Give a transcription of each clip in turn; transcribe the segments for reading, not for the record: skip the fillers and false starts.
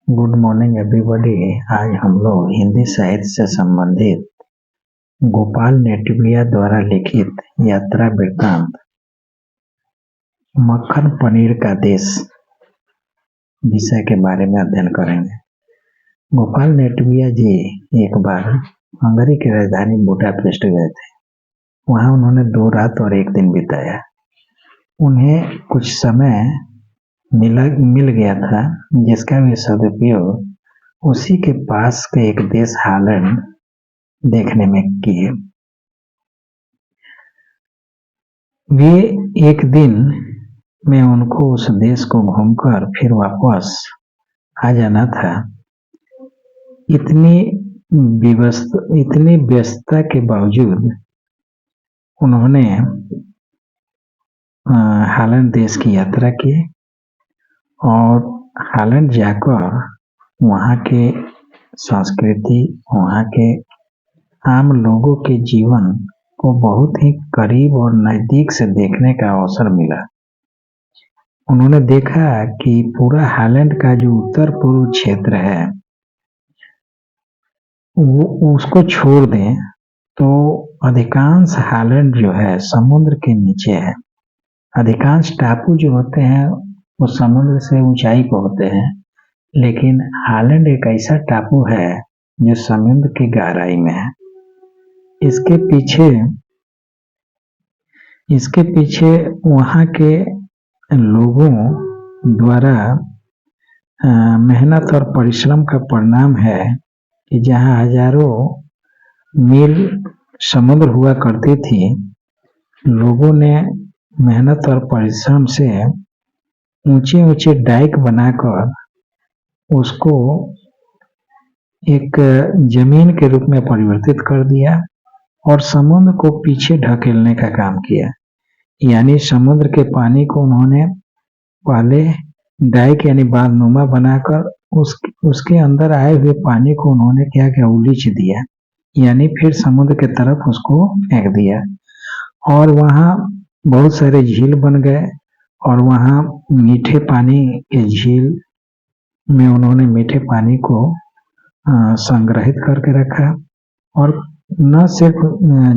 Good morning everybody. आज हम लोग हिंदी साहित्य से संबंधित गोपाल नेटिविया द्वारा लिखित यात्रा वृत्तांत मक्खन पनीर का देश विषय के बारे में अध्ययन करेंगे। गोपाल नेटिविया जी एक बार हंगरी की राजधानी बुडापेस्ट गए थे। वहाँ उन्होंने 2 रात और 1 दिन बिताया। उन्हें कुछ समय मिल गया था जिसका भी सदुपयोग उसी के पास के एक देश हॉलैंड देखने में किए। वे एक दिन में उनको उस देश को घूमकर फिर वापस आ जाना था। इतनी व्यस्तता के बावजूद उन्होंने हॉलैंड देश की यात्रा की और हॉलैंड जाकर वहाँ के संस्कृति, वहाँ के आम लोगों के जीवन को बहुत ही करीब और नज़दीक से देखने का अवसर मिला। उन्होंने देखा कि पूरा हॉलैंड का जो उत्तर पूर्व क्षेत्र है वो उसको छोड़ दें तो अधिकांश हॉलैंड जो है समुद्र के नीचे है। अधिकांश टापू जो होते हैं वो समुद्र से ऊंचाई पर होते हैं, लेकिन हॉलैंड एक ऐसा टापू है जो समुद्र की गहराई में है। इसके पीछे वहाँ के लोगों द्वारा मेहनत और परिश्रम का परिणाम है कि जहाँ हजारों मील समुद्र हुआ करती थी, लोगों ने मेहनत और परिश्रम से ऊंचे ऊंचे डाइक बनाकर उसको एक जमीन के रूप में परिवर्तित कर दिया और समुद्र को पीछे ढकेलने का काम किया। यानी समुद्र के पानी को उन्होंने पहले डाइक यानी बांधनुमा बनाकर उसके अंदर आए हुए पानी को उन्होंने क्या क्या उलीच दिया, यानी फिर समुद्र के तरफ उसको फेंक दिया और वहाँ बहुत सारे झील बन गए और वहाँ मीठे पानी के झील में उन्होंने मीठे पानी को संग्रहित करके रखा और न सिर्फ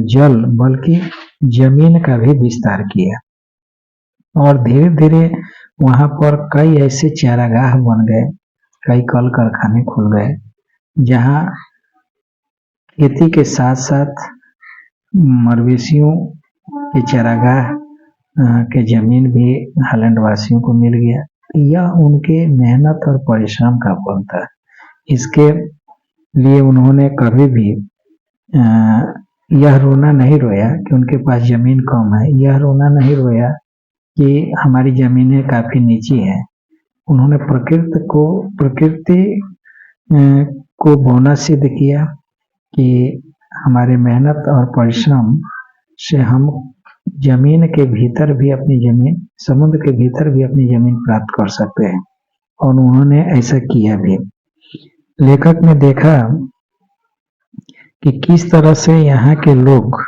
जल बल्कि जमीन का भी विस्तार किया और धीरे धीरे वहाँ पर कई ऐसे चारागाह बन गए, कई कल कारखाने खुल गए जहाँ खेती के साथ साथ मवेशियों के चारागाह के जमीन भी हॉलैंड वासियों को मिल गया। यह उनके मेहनत और परिश्रम का फल था। इसके लिए उन्होंने कभी भी यह रोना नहीं रोया कि उनके पास जमीन कम है, यह रोना नहीं रोया कि हमारी जमीनें काफी नीची है। उन्होंने प्रकृति को बोना सिद्ध किया कि हमारे मेहनत और परिश्रम से हम जमीन के भीतर भी अपनी जमीन, समुद्र के भीतर भी अपनी जमीन प्राप्त कर सकते हैं और उन्होंने ऐसा किया भी। लेखक ने देखा कि किस तरह से यहाँ के लोग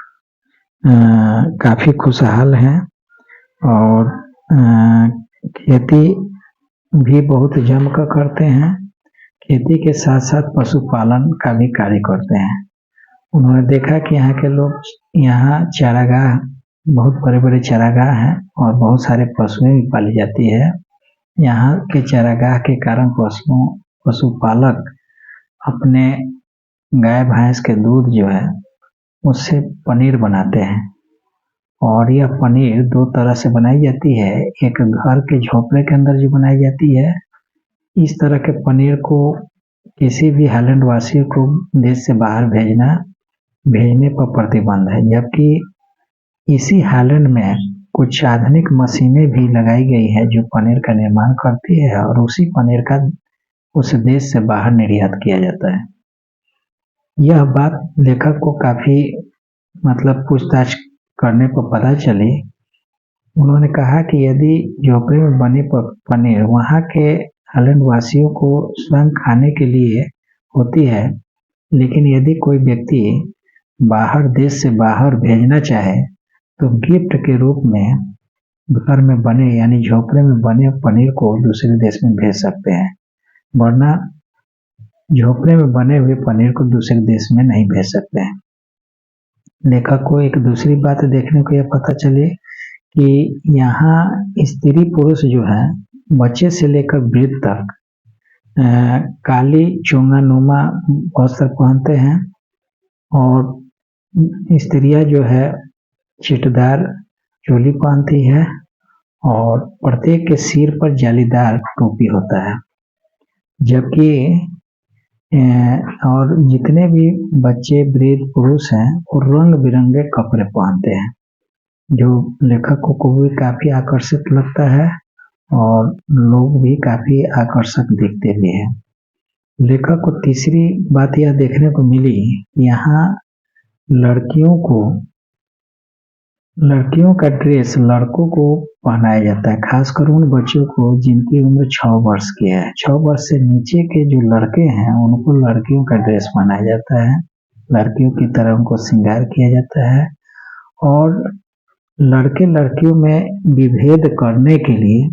काफी खुशहाल हैं और खेती भी बहुत जमकर करते हैं। खेती के साथ साथ पशुपालन का भी कार्य करते हैं। उन्होंने देखा कि यहाँ के लोग, यहाँ चारागाह, बहुत बड़े बड़े चारागाह हैं और बहुत सारे पशुएं भी पाली जाती है। यहाँ के चारागाह के कारण पशुपालक अपने गाय भैंस के दूध जो है उससे पनीर बनाते हैं और यह पनीर 2 तरह से बनाई जाती है। एक घर के झोपड़े के अंदर जो बनाई जाती है, इस तरह के पनीर को किसी भी हॉलैंड वासी को देश से बाहर भेजने पर प्रतिबंध है, जबकि इसी हॉलैंड में कुछ आधुनिक मशीनें भी लगाई गई है जो पनीर का निर्माण करती है और उसी पनीर का उस देश से बाहर निर्यात किया जाता है। यह बात लेखक को काफी पूछताछ करने पर पता चली। उन्होंने कहा कि यदि झोपड़े में बने पनीर वहाँ के हॉलैंड वासियों को स्वयं खाने के लिए होती है, लेकिन यदि कोई व्यक्ति देश से बाहर भेजना चाहे तो गिफ्ट के रूप में घर में बने यानी झोपड़े में बने पनीर को दूसरे देश में भेज सकते हैं। वरना झोपड़े में बने हुए पनीर को दूसरे देश में नहीं भेज सकते हैं। लेखक को एक दूसरी बात देखने को यह पता चली कि यहाँ स्त्री पुरुष जो है बच्चे से लेकर वृद्ध तक काली चोंगानुमा वस्त्र पहनते हैं और स्त्रियां जो है छिटदार चोली पहनती है और प्रत्येक के सिर पर जालीदार टोपी होता है। जबकि और जितने भी बच्चे वृद्ध पुरुष हैं वो रंग बिरंगे कपड़े पहनते हैं, जो लेखक को भी काफी आकर्षित लगता है और लोग भी काफी आकर्षक दिखते भी हैं। लेखक को तीसरी बात यह देखने को मिली, यहाँ लड़कियों का ड्रेस लड़कों को पहनाया जाता है, खासकर उन बच्चों को जिनकी उम्र 6 वर्ष की है। 6 वर्ष से नीचे के जो लड़के हैं उनको लड़कियों का ड्रेस पहनाया जाता है, लड़कियों की तरह उनको श्रृंगार किया जाता है और लड़के लड़कियों में विभेद करने के लिए,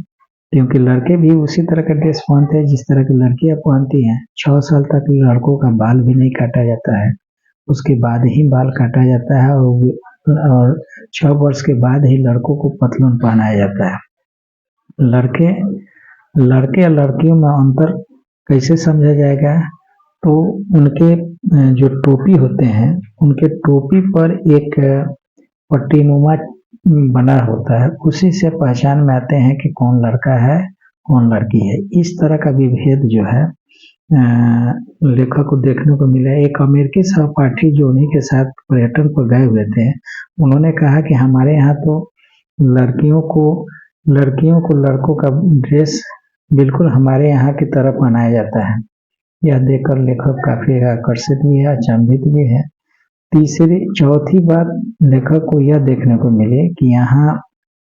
क्योंकि लड़के भी उसी तरह का ड्रेस पहनते हैं जिस तरह की लड़कियां पहनती हैं। 6 साल तक लड़कों का बाल भी नहीं काटा जाता है, उसके बाद ही बाल काटा जाता है और 6 वर्ष के बाद ही लड़कों को पतलून पहनाया जाता है। लड़के और लड़कियों में अंतर कैसे समझा जाएगा, तो उनके जो टोपी होते हैं उनके टोपी पर एक पट्टीनुमा बना होता है, उसी से पहचान में आते हैं कि कौन लड़का है कौन लड़की है। इस तरह का विभेद जो है लेखक को देखने को मिला। एक अमेरिकी सहपाठी जो उन्हीं के साथ पर्यटन पर गए हुए थे, उन्होंने कहा कि हमारे यहाँ तो लड़कियों को लड़कों का ड्रेस बिल्कुल हमारे यहाँ की तरह पहनाया जाता है। यह देखकर लेखक काफी आकर्षित भी है, अचंभित भी है। चौथी बात लेखक को यह देखने को मिली कि यहाँ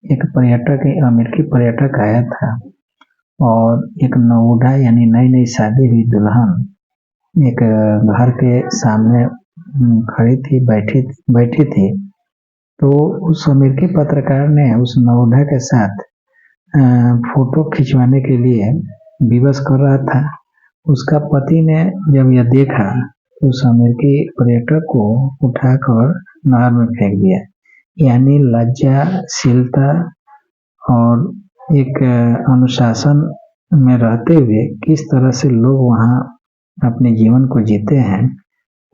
एक अमेरिकी पर्यटक आया था और एक नवोढा यानी नई शादी हुई दुल्हन एक घर के सामने खड़ी थी, बैठी थी। तो उस अमेरिकी पत्रकार ने उस नवोढा के साथ फोटो खिंचवाने के लिए विवश कर रहा था। उसका पति ने जब यह देखा तो उस अमेरिकी पर्यटक को उठाकर नहर में फेंक दिया। यानी लज्जाशीलता और एक अनुशासन में रहते हुए किस तरह से लोग वहाँ अपने जीवन को जीते हैं,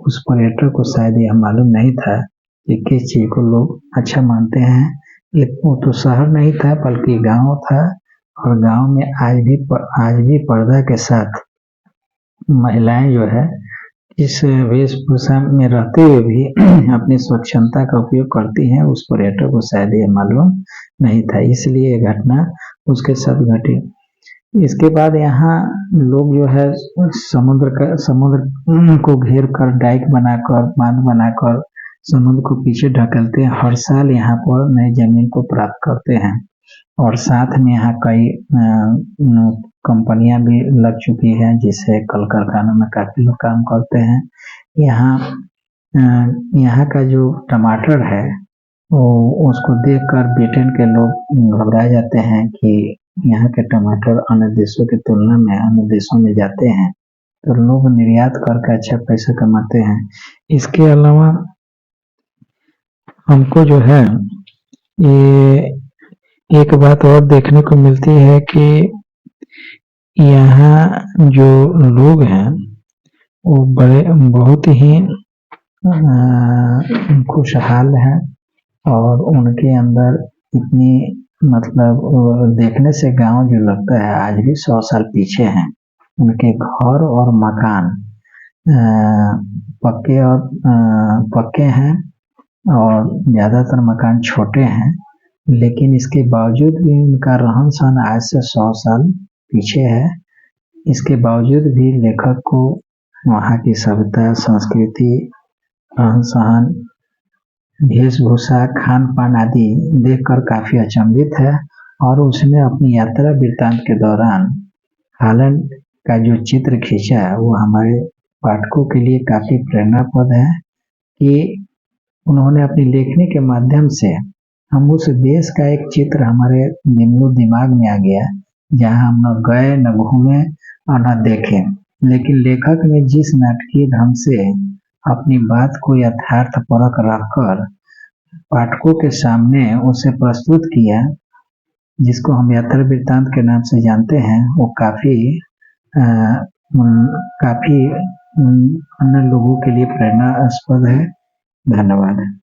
उस पर्यटक को शायद यह मालूम नहीं था कि किस चीज को लोग अच्छा मानते हैं। वो तो शहर नहीं था बल्कि गांव था और गांव में आज भी पर्दा के साथ महिलाएं जो है इस वेशभूषा में रहते हुए भी अपनी स्वच्छंदता का उपयोग करती हैं। उस पर्यटक को शायद यह मालूम नहीं था, इसलिए यह घटना उसके साथ घटी। इसके बाद यहाँ लोग जो है समुद्र को घेर कर डाइक बनाकर बांध बनाकर समुद्र को पीछे ढकेलते हैं। हर साल यहाँ पर नई जमीन को प्राप्त करते हैं और साथ में यहाँ कई कंपनियां भी लग चुकी हैं, जिससे कल कारखानों में काफी लोग काम करते हैं। यहाँ का जो टमाटर है वो उसको देखकर ब्रिटेन के लोग घबरा जाते हैं कि यहाँ के टमाटर अन्य देशों की तुलना में अन्य देशों में जाते हैं, तो लोग निर्यात करके अच्छा पैसा कमाते हैं। इसके अलावा हमको जो है ये एक बात और देखने को मिलती है कि यहाँ जो लोग हैं वो बहुत ही खुशहाल हैं और उनके अंदर इतनी मतलब देखने से गांव जो लगता है आज भी 100 साल पीछे हैं। उनके घर और मकान पक्के हैं और ज्यादातर मकान छोटे हैं, लेकिन इसके बावजूद भी उनका रहन सहन आज से 100 साल पीछे है। इसके बावजूद भी लेखक को वहाँ की सभ्यता, संस्कृति, रहन सहन, वेशभूषा, खान पान आदि देखकर काफी अचंभित है और उसने अपनी यात्रा वृत्तांत के दौरान हालैंड का जो चित्र खींचा है वो हमारे पाठकों के लिए काफी प्रेरणाप्रद है कि उन्होंने अपनी लेखनी के माध्यम से हम उस देश का एक चित्र हमारे दिमाग में आ गया जहाँ हम न गए, न घूमे और न देखे, लेकिन लेखक ने जिस नाटकीय ढंग से अपनी बात को यथार्थपरक रखकर पाठकों के सामने उसे प्रस्तुत किया, जिसको हम यात्रा वृत्तांत के नाम से जानते हैं, वो काफी अन्य लोगों के लिए प्रेरणास्पद है। धन्यवाद।